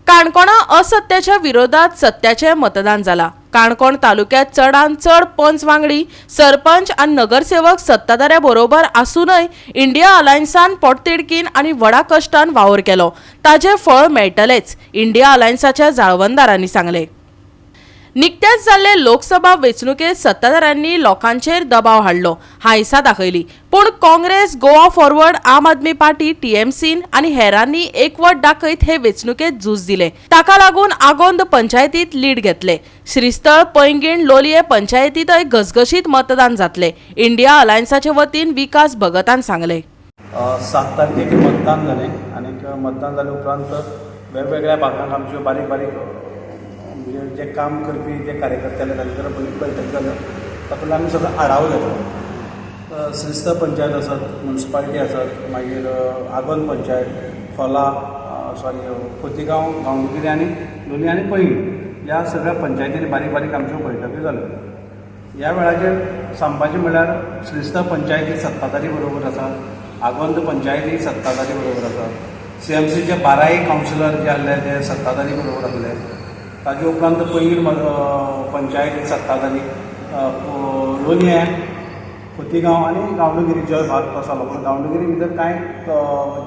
काणकोणा असत्याच्या विरोधात सत्याचे मतदान जाला। काणकोण तालुक्यात चडांत चड पंच वांगडी सरपंच आणि नगरसेवक सत्ताधाऱ्या बरोबर आसूनय इंडिया अलायन्सान पोटतिडकीन आणि व्हडा कष्टान वावर केलो। ताजे फळ मेळटलेच, इंडिया अलायन्साच्या जाळवणदारांनी सांगले। निकत्याच जाल्ले लोकसभा वेंचणुकेत सत्ताधाऱ्यांनी लोकांचेर दबाव हाडलो, हायसा दाखयली। पूण काँग्रेस, गोवा फॉरवर्ड, आम आदमी पार्टी, टीएमसीन आणि हेरांनी एकवट दाखयत हे वेंचणुकेत झूज दिले। ताका लागून आगोंद पंचायतीत लीड घेतले। श्रीस्थळ, पैंगीण, लोलये पंचायतीतय घसघशीत मतदान जातले। इंडिया अलायन्साचे वतीन विकास भगतान सांगले। 7 तारखेक मतदान जालें आनी मतदान जाले उपरांत वेगवेगळ्या भागांत आमच्यो बारीक बारीक जे काम करपी जे कार्यकर्ते तांचे बैठक जाल्यो, तातूंत आमी सगळो आढावो घेतलो। श्रीस्थळ पंचायत आसत, म्युनिसिपालिटी आसत, मागीर आगोंद पंचायत, खोला खोतीगांव, गांवडोंगरी आनी लोलये आनी पैंगीण ह्या सगळ्या पंचायतींनी बारीक बारीक आमच्यो बैठकी जाल्यो। ह्या वेळाचेर सांगपाचें म्हळ्यार श्रीस्थळ पंचायती सत्ताधारी बरोबर आसा, आगोंद पंचायती सत्ताधारी बरोबर आसा, CMCचे 12 कावन्सिलर जे आसले ते सत्ताधारी बरोबर आसले। ताजे उपरांत पैंगीण पंचायत सत्ताधारी, लोलये, खोतीगांव आनी गांवडोंगरी जो भाग तसो आसलो, पूण गांवडोंगरी भितर कांय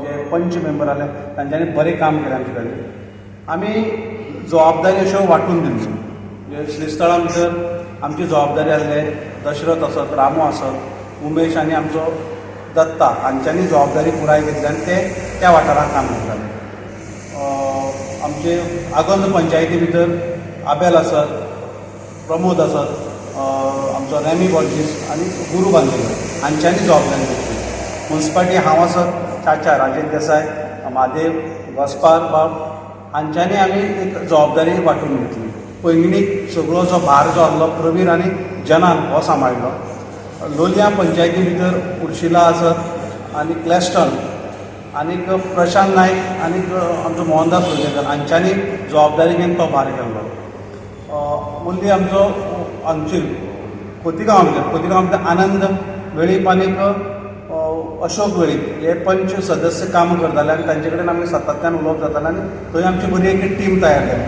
जे पंच मेंबर आसले तांच्यांनी बरें काम केलें आमचे कडेन। आमी जबाबदारी अश्यो वांटून दिल्यो, म्हणजे श्रीस्थळा भितर आमची जबाबदारी आसले दशरथ आसत, रामू आसत, उमेश आनी आमचो दत्ता हांच्यांनी जबाबदारी पुराय घेतली आनी ते त्या वाठारांत काम करताले। आमचे आगोंद पंचायती भितर आबेल आसत, प्रमोद आसत, आमचो रॅमी बॉर्जीस आनी गुरू बांदेकर हांच्यांनी जबाबदारी घेतली। म्युनिसिपालिटी हांव आसत, चाचा राजेश देसाय, महादेव, गोस्पार बाब हांच्यांनी आमी एक जबाबदारी वांटून घेतली। पैंगीणीक सगळो जो भार जो आसलो प्रवीर आनी जनान हो सांबाळलो। लोलया पंचायती भितर उर्शिला आसत आनी क्लॅस्टन आनीक प्रशांत नायक आनीक आमचो मोहनदास लोलयेकर हांच्यांनी जबाबदारी घेवन तो भार केल्लो। मुल्ली आमचो हांगची खोतीगांव भितर आनंद वेळीप आनीक अशोक वेळीप हे पंच सदस्य काम करताले आनी तांचे कडेन आमी सातत्यान उलोवप जातालें आनी थंय आमची बरी एक टीम तयार जाली।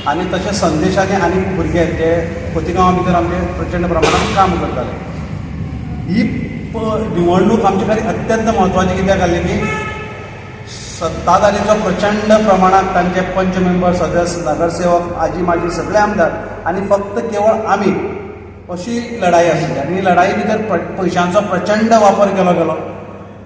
आनी तशें संदेशांनी आनीक भुरगे जे खोतीगांवा भितर आमचे प्रचंड प्रमाणांत काम करताले। ही निवडणूक आमचे खातीर अत्यंत म्हत्वाची कित्याक जाली की सत्ताधारीचो प्रचंड प्रमाणात तांचे पंच मेंबर, सदस्य, नगरसेवक, आजी माजी सगळे आमदार आनी फक्त केवळ आमी अशी लढाई आसली आनी ही लढाई भितर पयशांचो प्रचंड वापर केलो गेलो।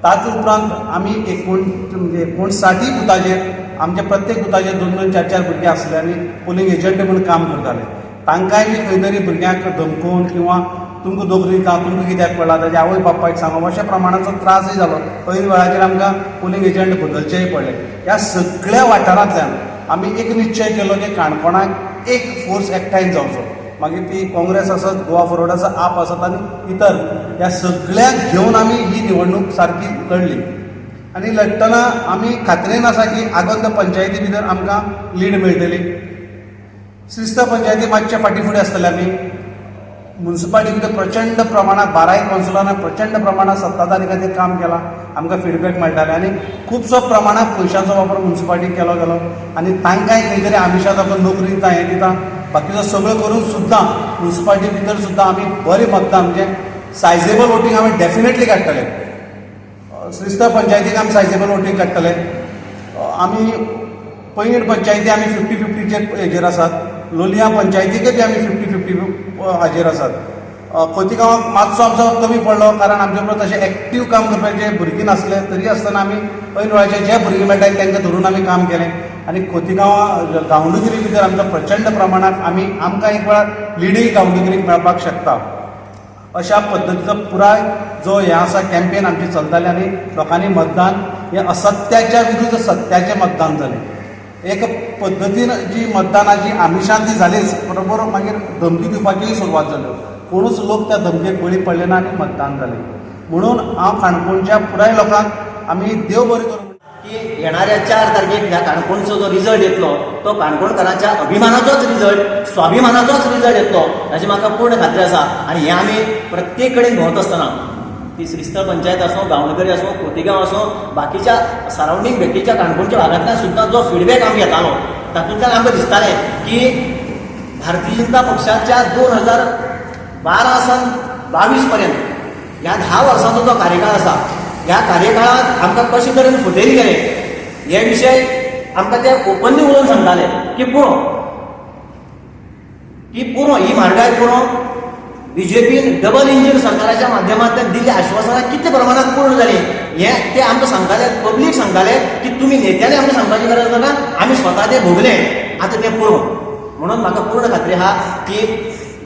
ताच उपरांत आमी 59 बुथाचेर आमचे प्रत्येक बुथाचेर 2-2, 4-4 भुरगे आसले आनी पोलिंग एजंट म्हणून काम करताले। तांकांय बी खंय तरी भुरग्यांक धमकोवन किंवा तुमकां दोगरी दिता, तुमकां कित्याक पडला, ताच्या आवय बापायक सांगप अशा प्रमाणाचो त्रासय जालो। पयलीं वेळाचेर आमकां पोलिंग एजंट बदलचेय पडले। ह्या सगळ्या वाठारांतल्यान आमी एक निश्चय केलो की काणकोणाक एक फोर्स एकठांय जावचो। मागीर ती काँग्रेस आसत, गोवा फॉरवर्ड आसत, आप आसत आनी इतर ह्या सगळ्यांक घेवन आमी ही निवडणूक सारकी लढली। आनी लढटना आमी खात्रेन आसा की आगोंद पंचायती भितर आमकां लीड मेळटली। श्रीस्थळ पंचायती मातशे फाटीफुडें आसतले आमी। म्युनिसिपालिटी भितर प्रचंड प्रमाणात 12 कावन्सिलरांनी प्रचंड प्रमाणात सत्ताधारी खातीर काम केलां, आमकां फीडबॅक मेळटाले आनी खुबसो प्रमाणात पयशांचो वापर म्युनिसिपालिटीक केलो गेलो आनी तांकांय खंय तरी आमिशा दाखोवन नोकरी दिता, हें दिता, बाकीचो सगळो करून सुद्दां म्युनिसिपालिटी भितर सुद्दां आमी बरें मतदान म्हणजे सायजेबल वोटींग आमी डेफिनेटली काडटले। श्रीस्थळ पंचायतीक आमी सायजेबल वोटींग काडटले। आमी पैंगीण पंचायती आमी 50-50 हेजेर आसात, लोलया पंचायतीकय बी आमी 50-50 हाजेर आसात। खोतीगांवाक मातसो आमचो कमी पडलो कारण आमचे बरोबर तशें एक्टीव काम करपाचे भुरगीं नासले, तरी आसतना आमी पैन वेळाचे जे भुरगे मेळटात तांकां धरून आमी काम केलें आनी खोतीगांवा गांवडोंगरी भितर आमचो प्रचंड प्रमाणांत आमकां एक वेळार लिडूय गांवडोंगरीक मेळपाक शकता। अशा पद्दतीचो पुराय जो हें आसा कॅम्पेन आमची चलताली आनी लोकांनी मतदान हें असत्याच्या विरुद्ध सत्याचें मतदान जालें। एक पद्दतीन जी मतदानाची आमिशां ती जालीच, बरोबर मागीर धमकी दिवपाचीय सुरवात जाल्यो। कोणूच लोक त्या धमकेक बळी पडले ना आनी मतदान जालें। म्हणून हांव काणकोणच्या पुराय लोकांक आमी देव बरें करूं की येणाऱ्या 4 तारखेक ह्या काणकोणचो जो रिजल्ट येतलो तो काणकोणकारांच्या अभिमानाचोच रिजल्ट, स्वाभिमानाचोच रिजल्ट येतलो हाची म्हाका पूर्ण खात्री आसा। आनी हें आमी प्रत्येक कडेन भोंवत आसतना ती श्रीस्थळ पंचायत आसूं, गांवडोंगरी आसूं, खोतीगांव आसूं, बाकीच्या सरावंडींग बाकीच्या काणकोणच्या भागांतल्यान सुद्दां जो फीडबॅक आमी घेतालो तातूंतल्यान आमकां दिसतालें की भारतीय जनता पक्षाच्या 2012 सावन 22 पर्यंत ह्या 10 वर्सांचो जो कार्यकाळ आसा ह्या कार्यकाळात आमकां कशे तरेन फुटयले गेले हे विशय आमकां ते ओपनली उलोवन सांगताले की पुरो ही म्हारगाय पुरो बीजेपीन डबल इंजीन सरकाराच्या माध्यमांतल्यान दिल्ली आश्वासनां कितल्या प्रमाणात पूर्ण जाली हे ते आमकां सांगताले पब्लीक सांगताले की तुमी नेत्यांनी आमकां सांगपाची गरज ना आमी स्वता ते भोगले आतां ते पुरो म्हणून म्हाका पूर्ण खात्री आहा की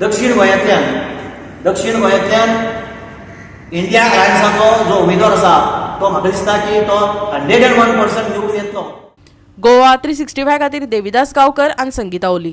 दक्षिण गोंयांतल्यान इंडिया अलायन्साचो जो उमेदवार आसा तो म्हाका दिसता की तो 101% निवडून येतलो. गोवा 365 खातीर देविदास गांवकर आनी संगीता ओली.